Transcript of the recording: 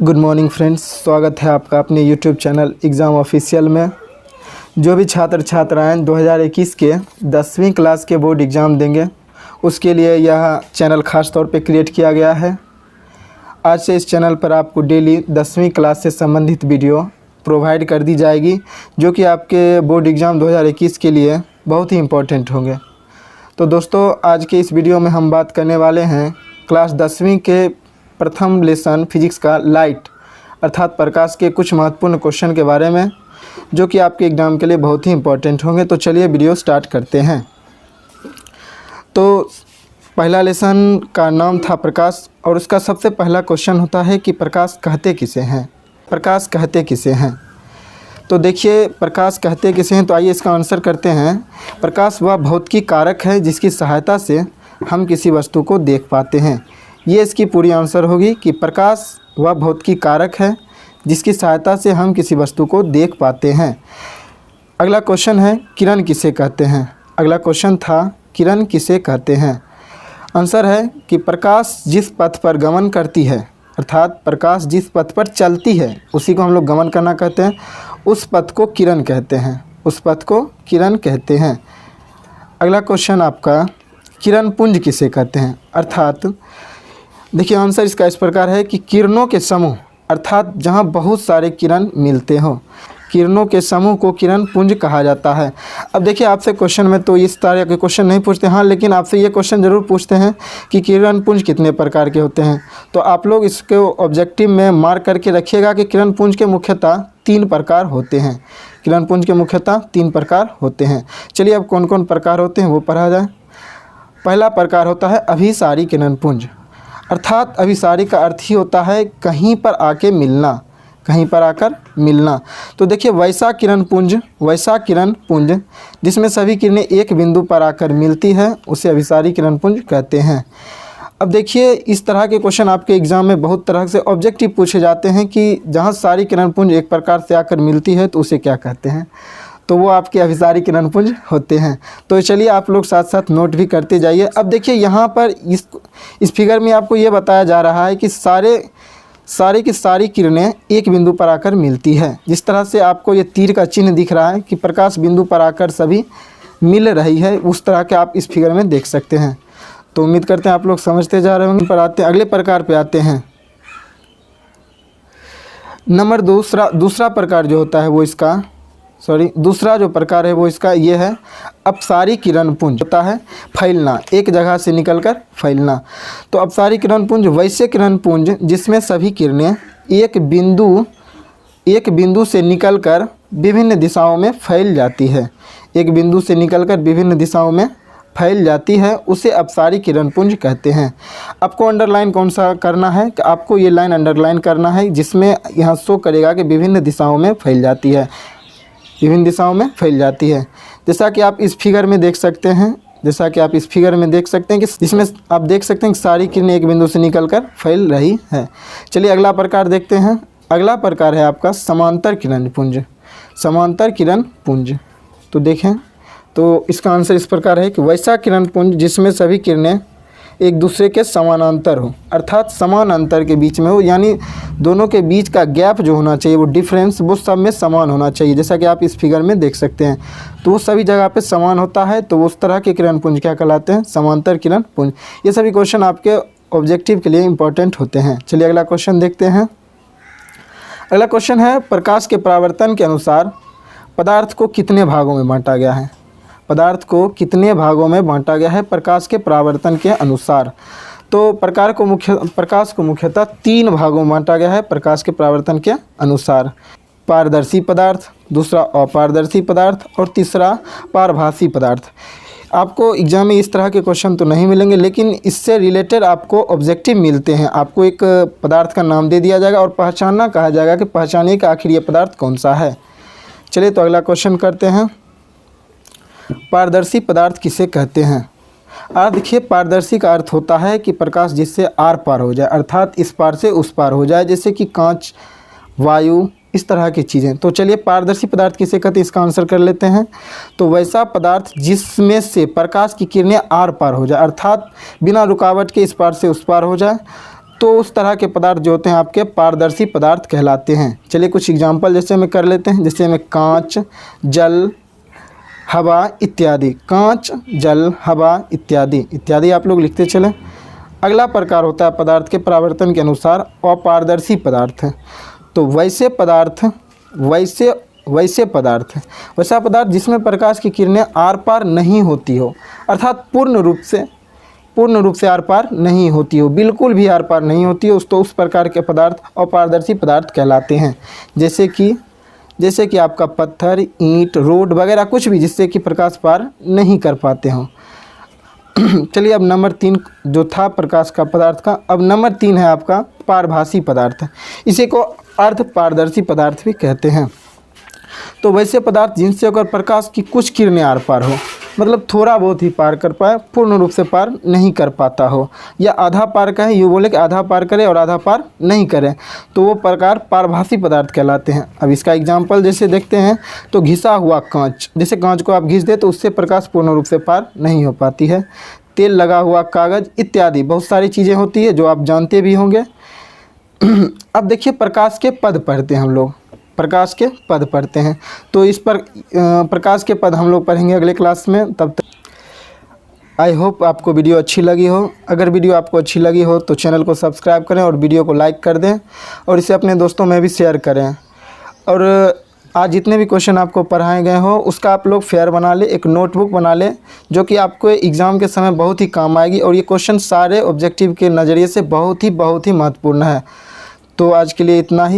Good morning friends, स्वागत है आपका अपने यूट्यूब चैनल एग्ज़ाम ऑफिशियल में। जो भी छात्र छात्राएं 2021 के 10वीं क्लास के बोर्ड एग्ज़ाम देंगे उसके लिए यह चैनल ख़ास तौर पे क्रिएट किया गया है। आज से इस चैनल पर आपको डेली 10वीं क्लास से संबंधित वीडियो प्रोवाइड कर दी जाएगी जो कि आपके बोर्ड एग्ज़ाम 2021 के लिए बहुत ही इम्पोर्टेंट होंगे। तो दोस्तों, आज के इस वीडियो में हम बात करने वाले हैं क्लास 10वीं के प्रथम लेसन फिजिक्स का लाइट अर्थात प्रकाश के कुछ महत्वपूर्ण क्वेश्चन के बारे में जो कि आपके एग्ज़ाम के लिए बहुत ही इम्पोर्टेंट होंगे। तो चलिए वीडियो स्टार्ट करते हैं। तो पहला लेसन का नाम था प्रकाश और उसका सबसे पहला क्वेश्चन होता है कि प्रकाश कहते किसे हैं। प्रकाश कहते किसे हैं। तो देखिए, प्रकाश कहते किसे हैं, तो आइए इसका आंसर करते हैं। प्रकाश वह भौतिकी कारक है जिसकी सहायता से हम किसी वस्तु को देख पाते हैं। ये इसकी पूरी आंसर होगी कि प्रकाश वह भौतिकी कारक है जिसकी सहायता से हम किसी वस्तु को देख पाते हैं। अगला क्वेश्चन है किरण किसे कहते हैं। अगला क्वेश्चन था किरण किसे कहते हैं। आंसर है कि प्रकाश जिस पथ पर गमन करती है अर्थात प्रकाश जिस पथ पर चलती है उसी को हम लोग गमन करना कहते हैं। उस पथ को किरण कहते हैं। उस पथ को किरण कहते हैं। अगला क्वेश्चन आपका किरण पुंज किसे कहते हैं। अर्थात देखिए, आंसर इसका इस प्रकार है कि किरणों के समूह अर्थात जहां बहुत सारे किरण मिलते हों, किरणों के समूह को किरण पुंज कहा जाता है। अब देखिए, आपसे क्वेश्चन में तो इस तरह के क्वेश्चन नहीं पूछते, हाँ, लेकिन आपसे ये क्वेश्चन ज़रूर पूछते हैं कि किरण पुंज कितने प्रकार के होते हैं। तो आप लोग इसको ऑब्जेक्टिव में मार्क करके रखिएगा कि किरण पुंज के मुख्यतः 3 प्रकार होते हैं। किरण पुंज के मुख्यतः 3 प्रकार होते हैं। चलिए, अब कौन कौन प्रकार होते हैं वो पढ़ा जाए। पहला प्रकार होता है अभिसारी किरण पुंज अर्थात अभिसारी का अर्थ ही होता है कहीं पर आके मिलना, कहीं पर आकर मिलना। तो देखिए, वैसा किरण पुंज जिसमें सभी किरणें एक बिंदु पर आकर मिलती है उसे अभिसारी किरण पुंज कहते हैं। अब देखिए, इस तरह के क्वेश्चन आपके एग्ज़ाम में बहुत तरह से ऑब्जेक्टिव पूछे जाते हैं कि जहाँ सारी किरण पुंज एक प्रकार से आकर मिलती है तो उसे क्या कहते हैं। तो वो आपके अभिसारी किरण पुंज होते हैं। तो चलिए, आप लोग साथ साथ नोट भी करते जाइए। अब देखिए, यहाँ पर इस फिगर में आपको ये बताया जा रहा है कि सारी की सारी किरणें एक बिंदु पर आकर मिलती है। जिस तरह से आपको ये तीर का चिन्ह दिख रहा है कि प्रकाश बिंदु पर आकर सभी मिल रही है, उस तरह के आप इस फिगर में देख सकते हैं। तो उम्मीद करते हैं आप लोग समझते जा रहे होंगे। पर आते अगले प्रकार पे आते हैं। नंबर दूसरा प्रकार जो होता है वो इसका दूसरा जो प्रकार है वो इसका ये है अपसारी किरण पुंज होता है फैलना, एक जगह से निकलकर फैलना। तो अपसारी किरण पुंज वैसे किरण पुंज जिसमें सभी किरणें एक बिंदु से निकलकर विभिन्न दिशाओं में फैल जाती है। एक बिंदु से निकलकर विभिन्न दिशाओं में फैल जाती है उसे अपसारी किरण पुंज कहते हैं। आपको अंडरलाइन कौन सा करना है कि आपको ये लाइन अंडरलाइन करना है जिसमें यहाँ शो करेगा कि विभिन्न दिशाओं में फैल जाती है, विभिन्न दिशाओं में फैल जाती है। जैसा कि आप इस फिगर में देख सकते हैं कि जिसमें आप देख सकते हैं कि सारी किरणें एक बिंदु से निकलकर फैल रही है। चलिए, अगला प्रकार देखते हैं। अगला प्रकार है आपका समांतर किरण पुंज। समांतर किरण पुंज तो देखें, तो इसका आंसर इस प्रकार है कि वैसा किरण पुंज जिसमें सभी किरणें एक दूसरे के समानांतर हो अर्थात समान अंतर के बीच में हो, यानी दोनों के बीच का गैप जो होना चाहिए वो डिफरेंस वो सब में समान होना चाहिए। जैसा कि आप इस फिगर में देख सकते हैं, तो वो सभी जगह पे समान होता है। तो उस तरह के किरण पुंज क्या कहलाते हैं, समांतर किरण पुंज। ये सभी क्वेश्चन आपके ऑब्जेक्टिव के लिए इंपॉर्टेंट होते हैं। चलिए, अगला क्वेश्चन देखते हैं। अगला क्वेश्चन है प्रकाश के परावर्तन के अनुसार पदार्थ को कितने भागों में बांटा गया है। पदार्थ को कितने भागों में बांटा गया है प्रकाश के परावर्तन के अनुसार। तो प्रकाश को मुख्यतः 3 भागों में बांटा गया है प्रकाश के परावर्तन के अनुसार। पारदर्शी पदार्थ, दूसरा अपारदर्शी पदार्थ और तीसरा पारभासी पदार्थ। आपको एग्जाम में इस तरह के क्वेश्चन तो नहीं मिलेंगे, लेकिन इससे रिलेटेड आपको ऑब्जेक्टिव मिलते हैं। आपको एक पदार्थ का नाम दे दिया जाएगा और पहचानना कहा जाएगा कि पहचानिए कि आखिर ये पदार्थ कौन सा है। चलिए, तो अगला क्वेश्चन करते हैं। पारदर्शी पदार्थ किसे कहते हैं। देखिए, पारदर्शी का अर्थ होता है कि प्रकाश जिससे आर पार हो जाए अर्थात इस पार से उस पार हो जाए, जैसे कि कांच, वायु, इस तरह की चीज़ें। तो चलिए, पारदर्शी पदार्थ किसे कहते हैं इसका आंसर कर लेते हैं। तो वैसा पदार्थ जिसमें से प्रकाश की किरणें आर पार हो जाए अर्थात बिना रुकावट के इस पार से उस पार हो जाए, तो उस तरह के पदार्थ जो होते हैं आपके पारदर्शी पदार्थ कहलाते हैं। चलिए कुछ एग्जाम्पल जैसे में कर लेते हैं, जैसे में कांच, जल, हवा इत्यादि। कांच, जल, हवा इत्यादि इत्यादि आप लोग लिखते चलें। अगला प्रकार होता है पदार्थ के परावर्तन के अनुसार अपारदर्शी पदार्थ। तो वैसे पदार्थ वैसे पदार्थ वैसा पदार्थ जिसमें प्रकाश की किरणें आर पार नहीं होती हो, अर्थात पूर्ण रूप से आर पार नहीं होती हो, बिल्कुल भी आर पार नहीं होती हो, तो उस प्रकार के पदार्थ अपारदर्शी पदार्थ कहलाते हैं। जैसे कि आपका पत्थर, ईंट, रोड वगैरह कुछ भी जिससे कि प्रकाश पार नहीं कर पाते हों। चलिए अब नंबर 3 जो था प्रकाश का पदार्थ का, अब नंबर 3 है आपका पारभासी पदार्थ। इसी को अर्ध पारदर्शी पदार्थ भी कहते हैं। तो वैसे पदार्थ जिनसे होकर प्रकाश की कुछ किरणें आर पार हो, मतलब थोड़ा बहुत ही पार कर पाए, पूर्ण रूप से पार नहीं कर पाता हो, या आधा पार कहें, यूँ बोले कि आधा पार करे और आधा पार नहीं करें, तो वो प्रकार पारभासी पदार्थ कहलाते हैं। अब इसका एग्जाम्पल जैसे देखते हैं तो घिसा हुआ कांच, जैसे कांच को आप घिस दे तो उससे प्रकाश पूर्ण रूप से पार नहीं हो पाती है। तेल लगा हुआ कागज़ इत्यादि बहुत सारी चीज़ें होती है जो आप जानते भी होंगे। अब देखिए प्रकाश के पद पढ़ते हैं हम लोग, प्रकाश के पद पढ़ते हैं। तो इस पर प्रकाश के पद हम लोग पढ़ेंगे अगले क्लास में। तब तक आई होप आपको वीडियो अच्छी लगी हो। अगर वीडियो आपको अच्छी लगी हो तो चैनल को सब्सक्राइब करें और वीडियो को लाइक कर दें और इसे अपने दोस्तों में भी शेयर करें। और आज जितने भी क्वेश्चन आपको पढ़ाए गए हो उसका आप लोग फेयर बना ले, एक नोटबुक बना ले जो कि आपको एग्ज़ाम के समय बहुत ही काम आएगी। और ये क्वेश्चन सारे ऑब्जेक्टिव के नज़रिए से बहुत ही महत्वपूर्ण है। तो आज के लिए इतना ही।